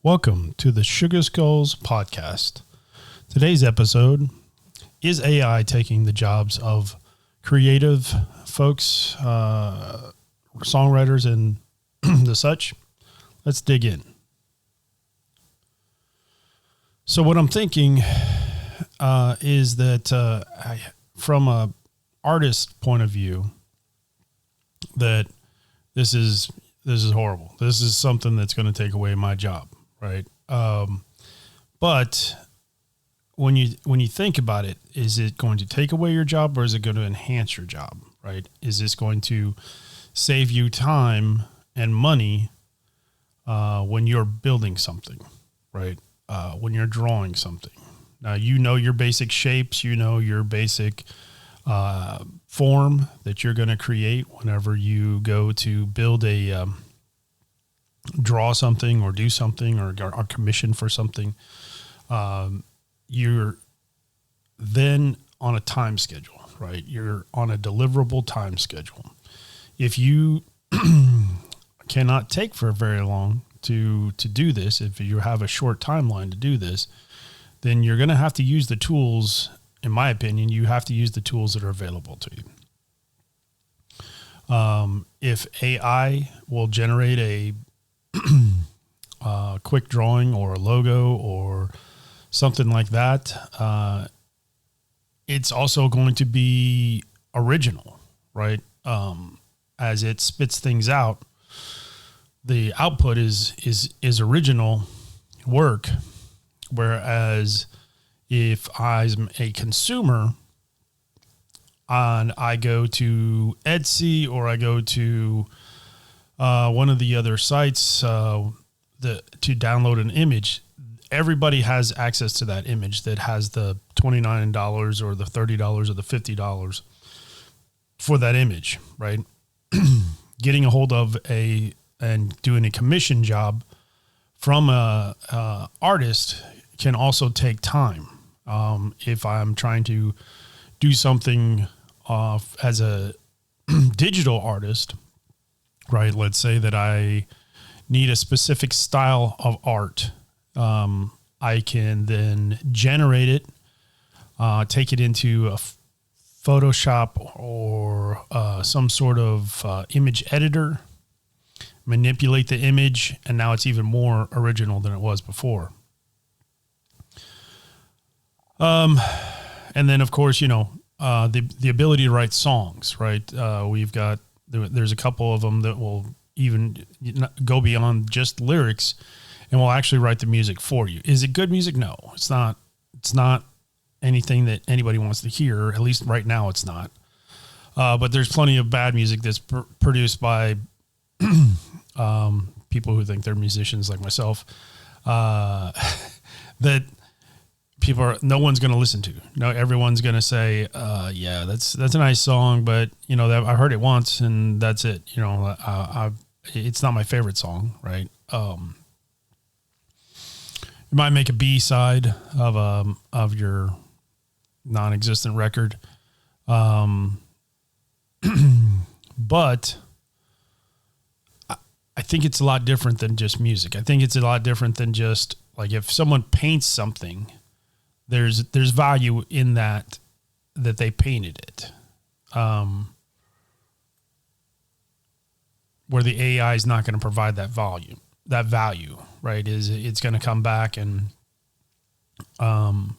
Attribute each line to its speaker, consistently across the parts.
Speaker 1: Welcome to the Sugar Skulls podcast. Today's episode is AI taking the jobs of creative folks, songwriters, and the such. Let's dig in. So what I'm thinking is that from a artist point of view, that this is horrible. This is something that's going to take away my job. Right. But when you think about it, is it going to take away your job or is it going to enhance your job? Right. Is this going to save you time and money when you're building something? Right. When you're drawing something. Now, you know your basic shapes, you know your basic form that you're going to create whenever you go to build a draw something or do something or commission for something. You're then on a time schedule, right? You're on a deliverable time schedule. If you cannot take for very long to do this, if you have a short timeline to do this, then you're going to have to use the tools. In my opinion, you have to use the tools that are available to you. If AI will generate a quick drawing or a logo or something like that, it's also going to be original, right? As it spits things out, the output is original work. Whereas if I'm a consumer and I go to Etsy or I go to one of the other sites to download an image, everybody has access to that image that has the $29 or the $30 or the $50 for that image, right? Getting a hold of and doing a commission job from a artist can also take time. If I'm trying to do something as a digital artist, right? Let's say that I need a specific style of art. I can then generate it, take it into a Photoshop or some sort of image editor, manipulate the image, and now it's even more original than it was before. And then, of course, the ability to write songs, right? There's a couple of them that will even go beyond just lyrics and will actually write the music for you. Is it good music? No, it's not. It's not anything that anybody wants to hear. At least right now, it's not. But there's plenty of bad music that's produced by people who think they're musicians like myself, that no one's going to listen to. No, everyone's going to say, yeah, that's a nice song, but I heard it once and that's it. It's not my favorite song, right? You might make a B-side of your non-existent record. But I think it's a lot different than just music. I think it's a lot different than just like if someone paints something, there's value in that they painted it. Where the AI is not going to provide that value, right? It's going to come back and, now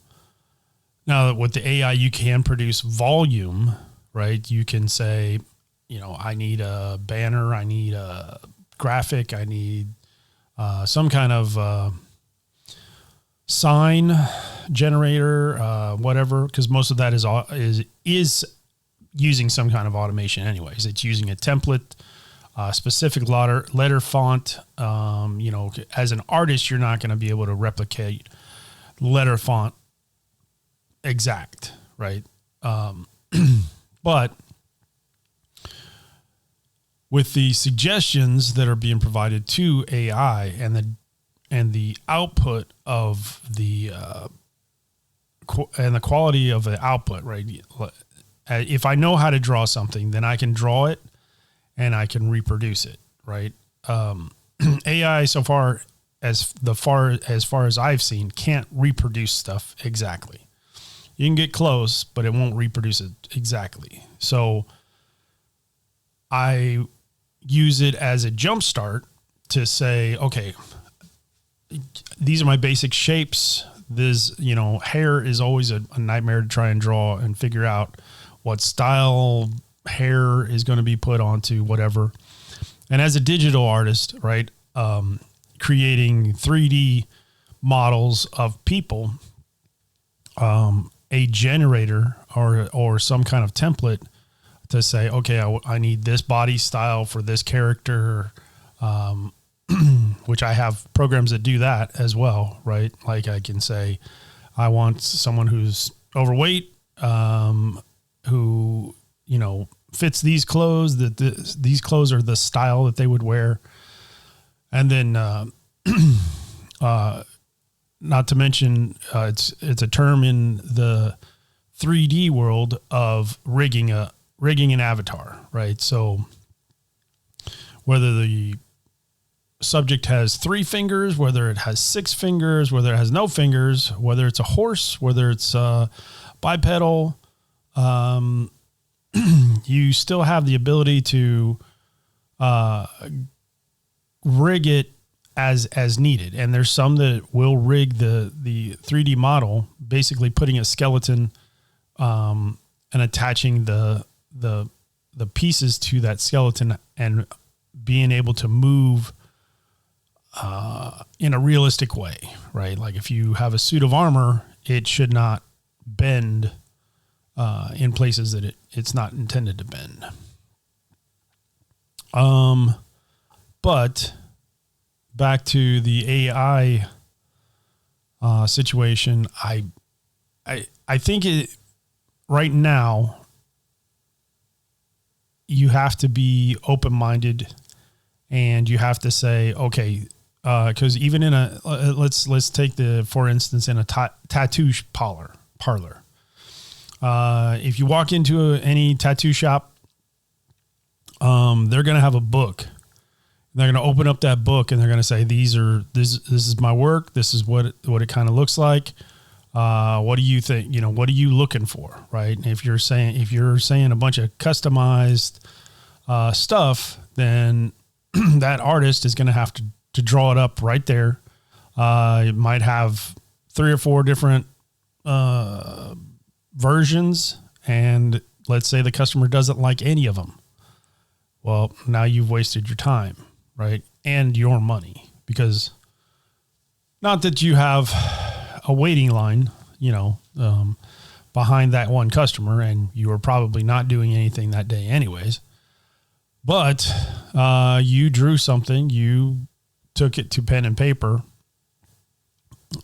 Speaker 1: with the AI, you can produce volume, right? You can say, I need a banner, I need a graphic, I need some kind of sign generator, whatever, because most of that is using some kind of automation anyways. It's using a template, specific letter font. As an artist, you're not going to be able to replicate letter font exact, right? But with the suggestions that are being provided to AI and the output of the quality of the output, right? If I know how to draw something, then I can draw it and I can reproduce it, right? AI so far as far as I've seen, can't reproduce stuff exactly. You can get close, but it won't reproduce it exactly. So I use it as a jump start to say, okay, these are my basic shapes. This, hair is always a nightmare to try and draw and figure out what style hair is going to be put onto whatever. And as a digital artist, right, creating 3D models of people, a generator or some kind of template to say, okay, I need this body style for this character, which I have programs that do that as well, right? Like I can say, I want someone who's overweight, who, fits these clothes, these clothes are the style that they would wear. And then, not to mention, it's a term in the 3D world of rigging an avatar, right? So whether the subject has 3 fingers, whether it has 6 fingers, whether it has no fingers, whether it's a horse, whether it's bipedal, you still have the ability to rig it as needed. And there's some that will rig the 3D model, basically putting a skeleton and attaching the pieces to that skeleton and being able to move in a realistic way, right? Like if you have a suit of armor, it should not bend in places that it's not intended to bend. But back to the AI situation, I think right now you have to be open-minded, and you have to say, okay, because even in let's take for instance, in a tattoo parlor. If you walk into any tattoo shop, they're going to have a book. They're going to open up that book and they're going to say, this is my work. This is what it kind of looks like. What do you think? What are you looking for? Right. And if you're saying a bunch of customized, stuff, then that artist is going to have to draw it up right there. It might have 3 or 4 different, versions. And let's say the customer doesn't like any of them. Well, now you've wasted your time. Right. And your money, because not that you have a waiting line, behind that one customer, and you were probably not doing anything that day anyways, but, you drew something, you took it to pen and paper,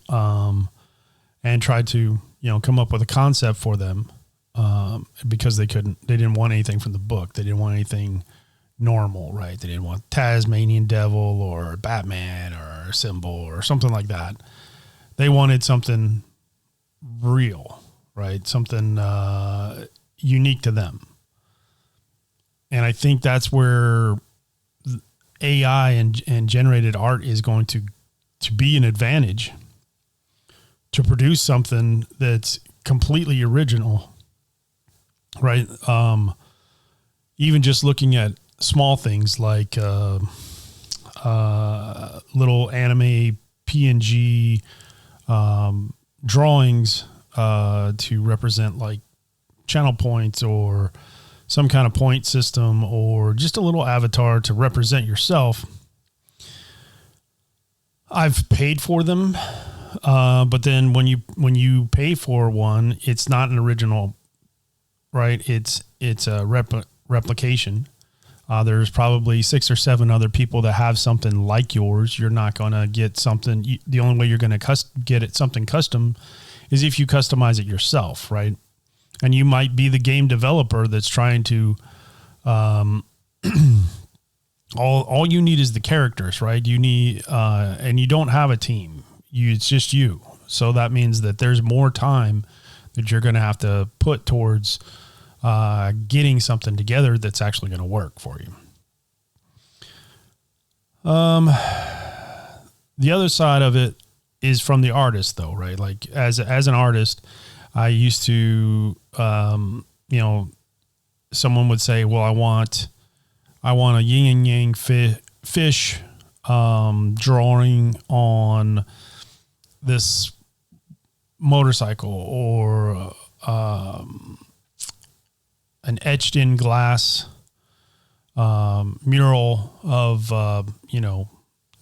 Speaker 1: and tried to, come up with a concept for them, because they didn't want anything from the book. They didn't want anything normal, right? They didn't want Tasmanian Devil or Batman or Symbol or something like that. They wanted something real, right? Something unique to them. And I think that's where AI and generated art is going to be an advantage, to produce something that's completely original, right? Even just looking at small things like little anime PNG drawings to represent like channel points or some kind of point system, or just a little avatar to represent yourself. I've paid for them, but then when you pay for one, it's not an original, right? It's a replication. There's probably 6 or 7 other people that have something like yours. You're not going to get something. The only way you're going to get something custom is if you customize it yourself, right? And you might be the game developer that's trying to, all you need is the characters, right? You need, and you don't have a team. It's just you. So that means that there's more time that you're going to have to put towards getting something together that's actually going to work for you. the other side of it is from the artist, though, right? Like as an artist, I used to, someone would say, well, I want a yin and yang fish drawing on this motorcycle, or an etched in glass mural of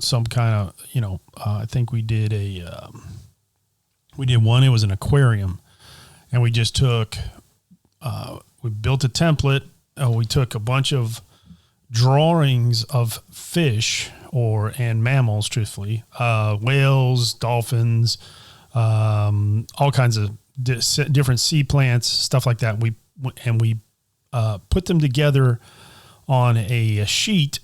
Speaker 1: some kind of I think we did one. It was an aquarium, and we just took we built a template. We took a bunch of drawings of fish and mammals, truthfully, whales, dolphins, all kinds of different sea plants, stuff like that. We put them together on a sheet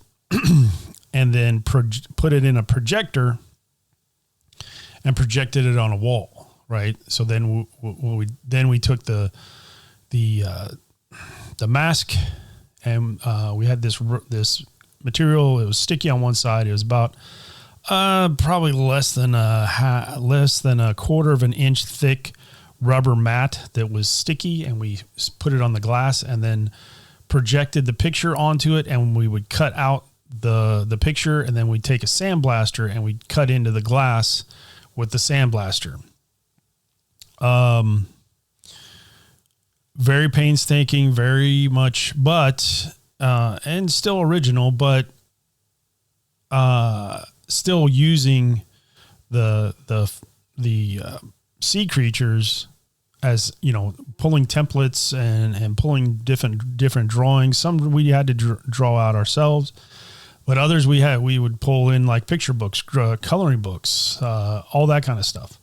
Speaker 1: and then put it in a projector and projected it on a wall, right? So then we took the mask, and we had this material. It was sticky on one side. It was about probably less than a quarter of an inch thick rubber mat that was sticky, and we put it on the glass and then projected the picture onto it, and we would cut out the picture, and then we'd take a sandblaster and we'd cut into the glass with the sandblaster. Very painstaking, very much, but and still original, but still using the sea creatures as, pulling templates and pulling different drawings. Some we had to draw out ourselves, but others we would pull in, like picture books, coloring books, all that kind of stuff.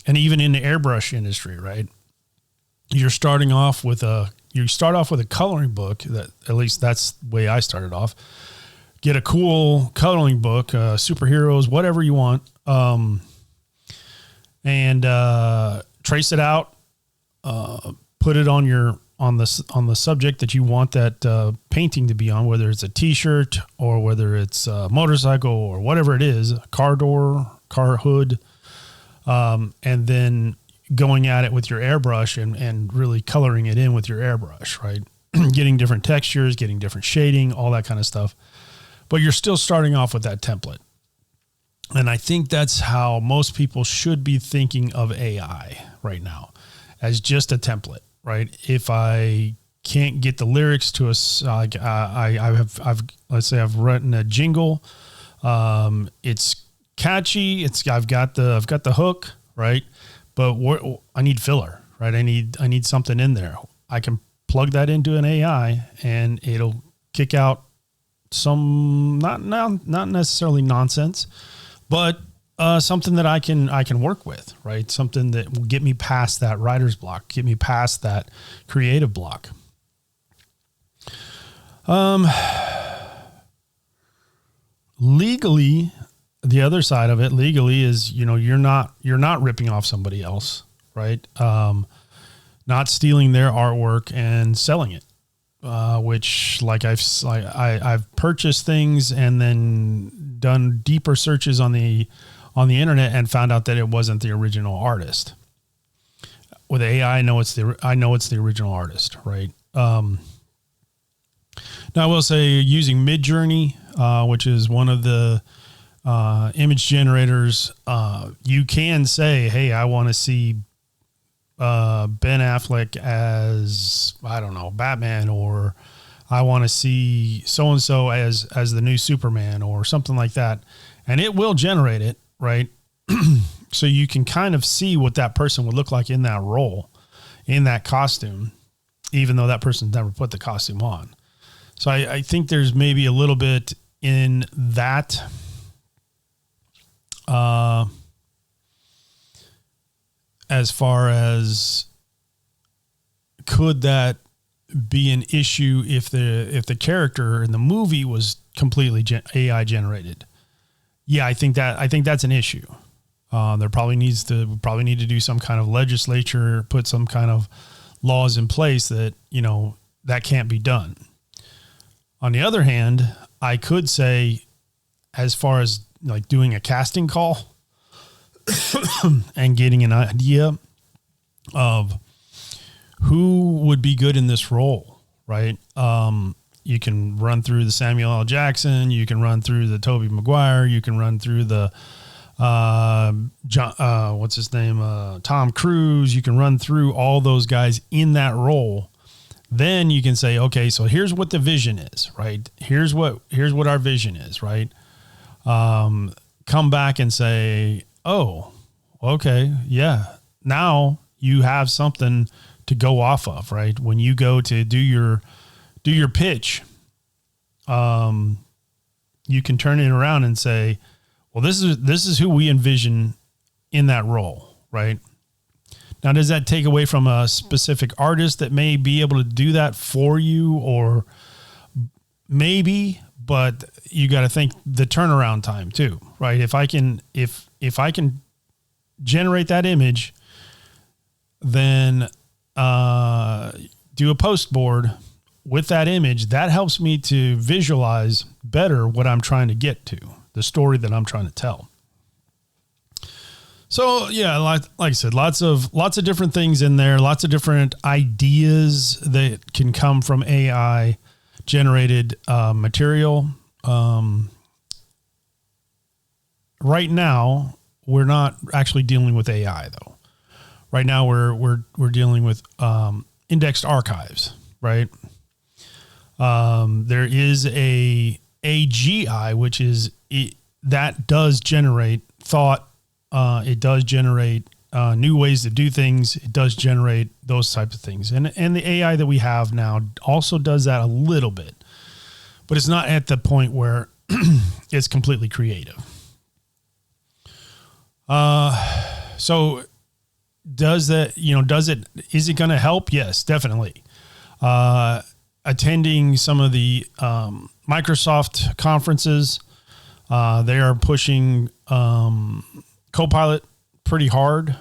Speaker 1: And even in the airbrush industry, right? You start off with a coloring book. That, at least that's the way I started off. Get a cool coloring book, superheroes, whatever you want, and trace it out. Put it on the subject that you want that painting to be on, whether it's a T-shirt or whether it's a motorcycle or whatever it is, a car door, car hood, and then going at it with your airbrush and really coloring it in with your airbrush, right? Getting different textures, getting different shading, all that kind of stuff. But you're still starting off with that template. And I think that's how most people should be thinking of AI right now, as just a template, right? If I can't get the lyrics to I've written a jingle. It's catchy. I've got the hook, right? But I need filler, right? I need something in there. I can plug that into an AI and it'll kick out some not necessarily nonsense, but something that I can work with, right? Something that will get me past that writer's block, get me past that creative block. Legally, the other side of it legally is, you're not ripping off somebody else, right? Not stealing their artwork and selling it, which, like I've purchased things and then done deeper searches on the internet and found out that it wasn't the original artist. With AI, I know it's the original artist, right? Now I will say, using Midjourney, which is one of the image generators, you can say, hey, I want to see Ben Affleck as, I don't know, Batman, or I want to see so-and-so as the new Superman or something like that. And it will generate it, right? So you can kind of see what that person would look like in that role, in that costume, even though that person's never put the costume on. So I think there's maybe a little bit in that. As far as, could that be an issue if the character in the movie was completely AI generated? Yeah, I think that's an issue. There probably need to do some kind of legislature, put some kind of laws in place that, that can't be done. On the other hand, I could say, as far as like doing a casting call and getting an idea of who would be good in this role, right? You can run through the Samuel L. Jackson, you can run through the Tobey Maguire, you can run through the what's his name? Tom Cruise. You can run through all those guys in that role. Then you can say, okay, so here's what the vision is, right? Here's what our vision is, right? Come back and say, oh, okay, yeah. Now you have something to go off of, right? When you go to do your pitch, you can turn it around and say, well, this is who we envision in that role, right? Now, does that take away from a specific artist that may be able to do that for you, or maybe? But you got to think the turnaround time too, right? If I can generate that image, then do a post board with that image. That helps me to visualize better what I'm trying to get to, the story that I'm trying to tell. So yeah, like I said, lots of different things in there, lots of different ideas that can come from AI generated material. Right now, we're not actually dealing with AI though. Right now, we're dealing with indexed archives, right? There is a AGI, which is that does generate thought. It does generate new ways to do things. It does generate those types of things. And the AI that we have now also does that a little bit, but it's not at the point where it's completely creative. So is it going to help? Yes, definitely. Attending some of the Microsoft conferences, they are pushing Copilot pretty hard.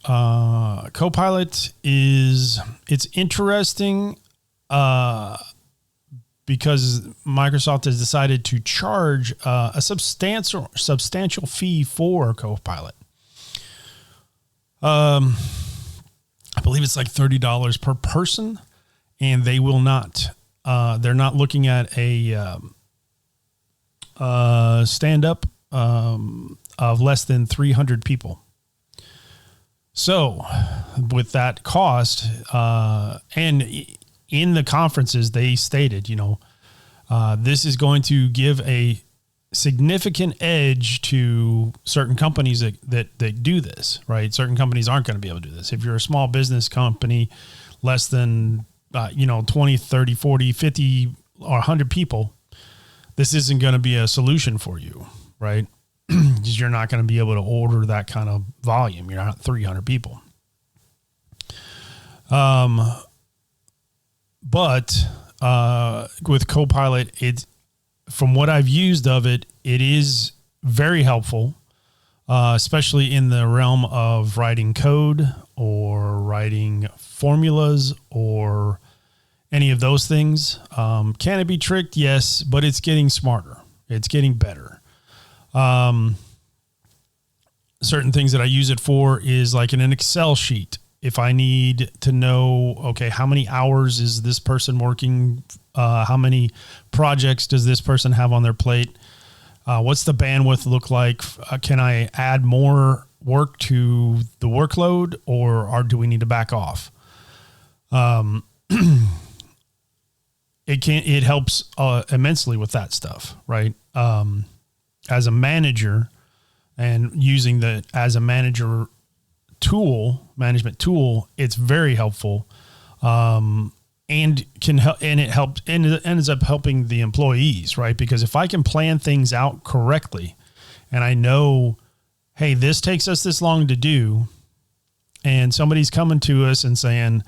Speaker 1: Copilot it's interesting because Microsoft has decided to charge a substantial fee for Copilot. I believe it's like $30 per person, and they will not. They're not looking at a stand-up of less than 300 people. So with that cost, and in the conferences, they stated, this is going to give a significant edge to certain companies that do this, right? Certain companies aren't going to be able to do this. If you're a small business company, less than, 20, 30, 40, 50, or 100 people, this isn't going to be a solution for you, right? You're not going to be able to order that kind of volume. You're not 300 people. But with Copilot, from what I've used of it, it is very helpful, especially in the realm of writing code or writing formulas or any of those things. Can it be tricked? Yes, but it's getting smarter. It's getting better. Certain things that I use it for is like in an Excel sheet. If I need to know, okay, how many hours is this person working? How many projects does this person have on their plate? What's the bandwidth look like? Can I add more work to the workload, or do we need to back off? It helps immensely with that stuff, right? As a manager, and using the as a manager management tool, it's very helpful, and can help, and it helps, and it ends up helping the employees, right? Because if I can plan things out correctly, and I know, hey, this takes us this long to do, and somebody's coming to us and saying,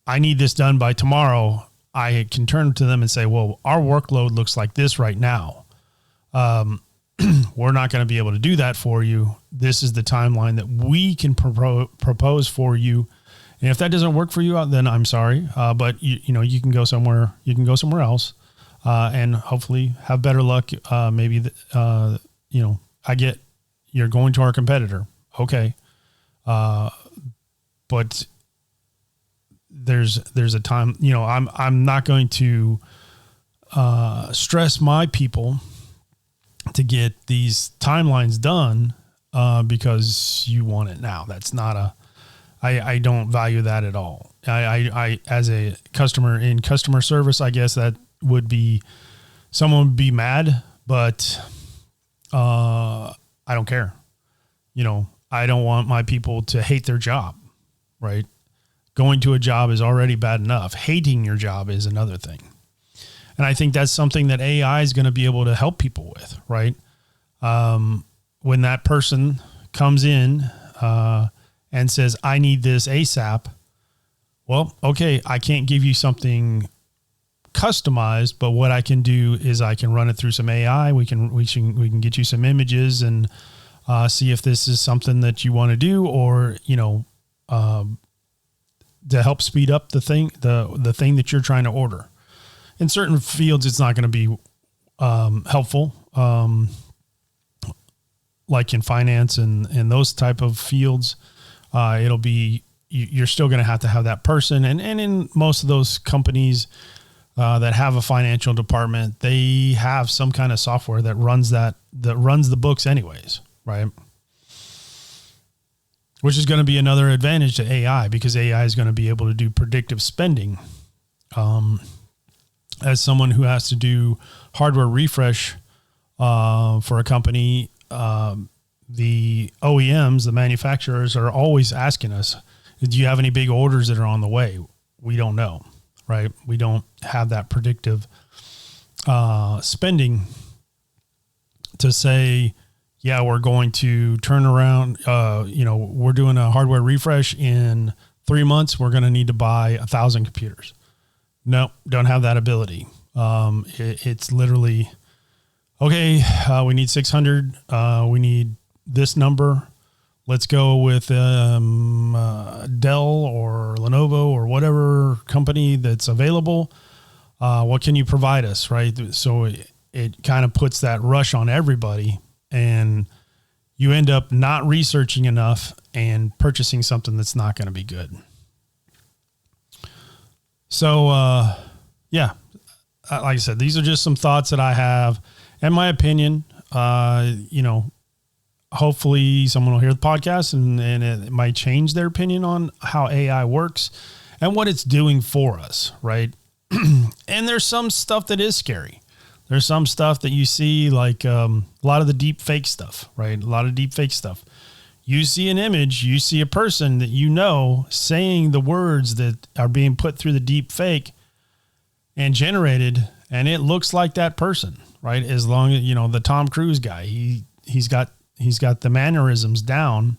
Speaker 1: I need this done by tomorrow, I can turn to them and say, well, our workload looks like this right now. We're not going to be able to do that for you. This is the timeline that we can propose for you. And if that doesn't work for you, then I'm sorry. But you can go somewhere. You can go somewhere else. and hopefully have better luck. Maybe, you're going to our competitor. Okay. But there's a time, I'm not going to, stress my people to get these timelines done, because you want it now. That's not I don't value that at all. I as a customer in customer service, I guess that would be, someone would be mad, but, I don't care. I don't want my people to hate their job, right? Going to a job is already bad enough. Hating your job is another thing. And I think that's something that AI is going to be able to help people with, right? When that person comes in and says, I need this ASAP. Well, okay, I can't give you something customized, but what I can do is I can run it through some AI. We can get you some images and see if this is something that you want to do, or, to help speed up the thing that you're trying to order. In certain fields, it's not going to be helpful, like in finance and those type of fields. It'll be, you're still going to have that person. And in most of those companies that have a financial department, they have some kind of software that runs the books anyways, right? Which is going to be another advantage to AI, because AI is going to be able to do predictive spending. As someone who has to do hardware refresh for a company, the OEMs, the manufacturers, are always asking us, do you have any big orders that are on the way? We don't know, right? We don't have that predictive spending to say, yeah, we're going to turn around, we're doing a hardware refresh in 3 months. We're going to need to buy 1,000 computers. No, don't have that ability. It's literally, okay, we need 600. We need this number. Let's go with Dell or Lenovo or whatever company that's available. What can you provide us, right? So it kind of puts that rush on everybody, and you end up not researching enough and purchasing something that's not going to be good. So, like I said, these are just some thoughts that I have and my opinion. Hopefully someone will hear the podcast and it might change their opinion on how AI works and what it's doing for us, right? And there's some stuff that is scary. There's some stuff that you see, like a lot of the deep fake stuff, right? A lot of deep fake stuff. You see an image, you see a person that saying the words that are being put through the deep fake and generated, and it looks like that person, right? As long as, the Tom Cruise guy, he's got the mannerisms down.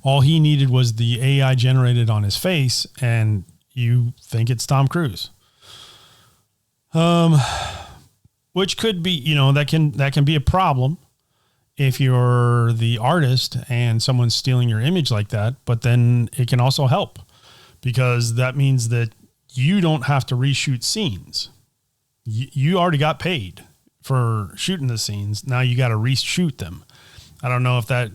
Speaker 1: All he needed was the AI generated on his face, and you think it's Tom Cruise. Which could be, that can be a problem if you're the artist and someone's stealing your image like that, but then it can also help, because that means that you don't have to reshoot scenes. You already got paid for shooting the scenes. Now you got to reshoot them. I don't know if that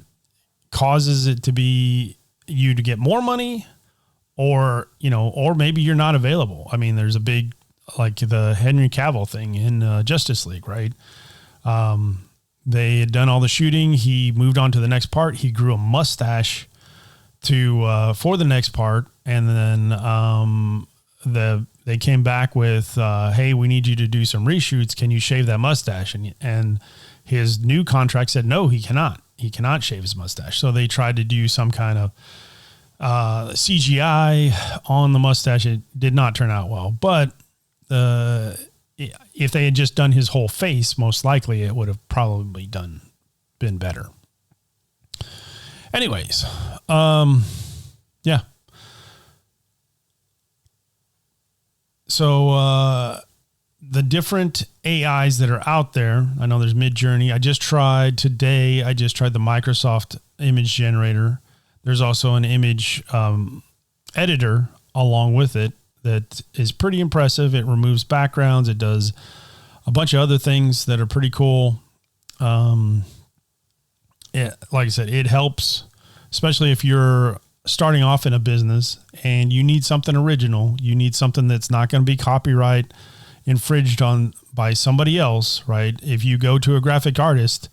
Speaker 1: causes it to be you to get more money, or maybe you're not available. I mean, there's a big, like the Henry Cavill thing in Justice League, right? They had done all the shooting. He moved on to the next part. He grew a mustache for the next part. And then they came back with, hey, we need you to do some reshoots. Can you shave that mustache? And his new contract said, no, he cannot. He cannot shave his mustache. So they tried to do some kind of CGI on the mustache. It did not turn out well. But if they had just done his whole face, most likely it would have probably been better. Anyways, yeah. So the different AIs that are out there, I know there's Midjourney. I just tried the Microsoft image generator. There's also an image editor along with it that is pretty impressive. It removes backgrounds. It does a bunch of other things that are pretty cool. Like I said, it helps, especially if you're starting off in a business and you need something original. You need something that's not going to be copyright infringed on by somebody else, right? If you go to a graphic artist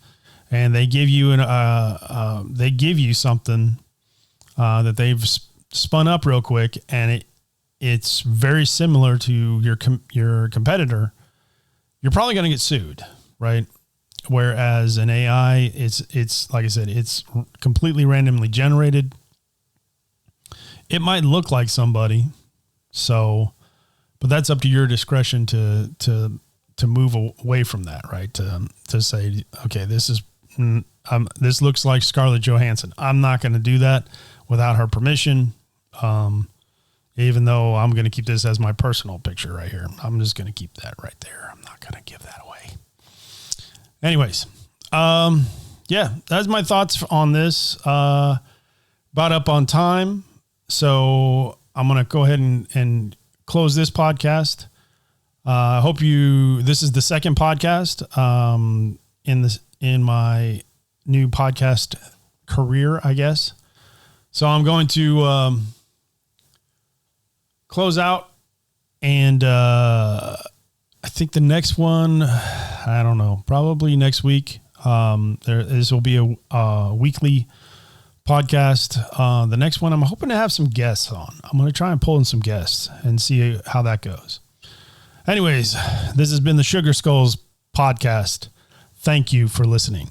Speaker 1: and they give you something that they've spun up real quick, and it's very similar to your competitor, you're probably going to get sued, right? Whereas an AI, it's like I said, it's completely randomly generated. It might look like somebody, but that's up to your discretion to move away from that, right? To say, okay, this looks like Scarlett Johansson. I'm not going to do that without her permission. Even though I'm going to keep this as my personal picture right here. I'm just going to keep that right there. I'm not going to give that away. Anyways, yeah, that's my thoughts on this. About up on time. So I'm going to go ahead and close this podcast. I hope this is the second podcast, in my new podcast career, I guess. So I'm going to, close out, and I think the next one, I don't know, probably next week. This will be a weekly podcast. The next one, I'm hoping to have some guests on. I'm going to try and pull in some guests and see how that goes. Anyways, this has been the Sugar Skulls podcast. Thank you for listening.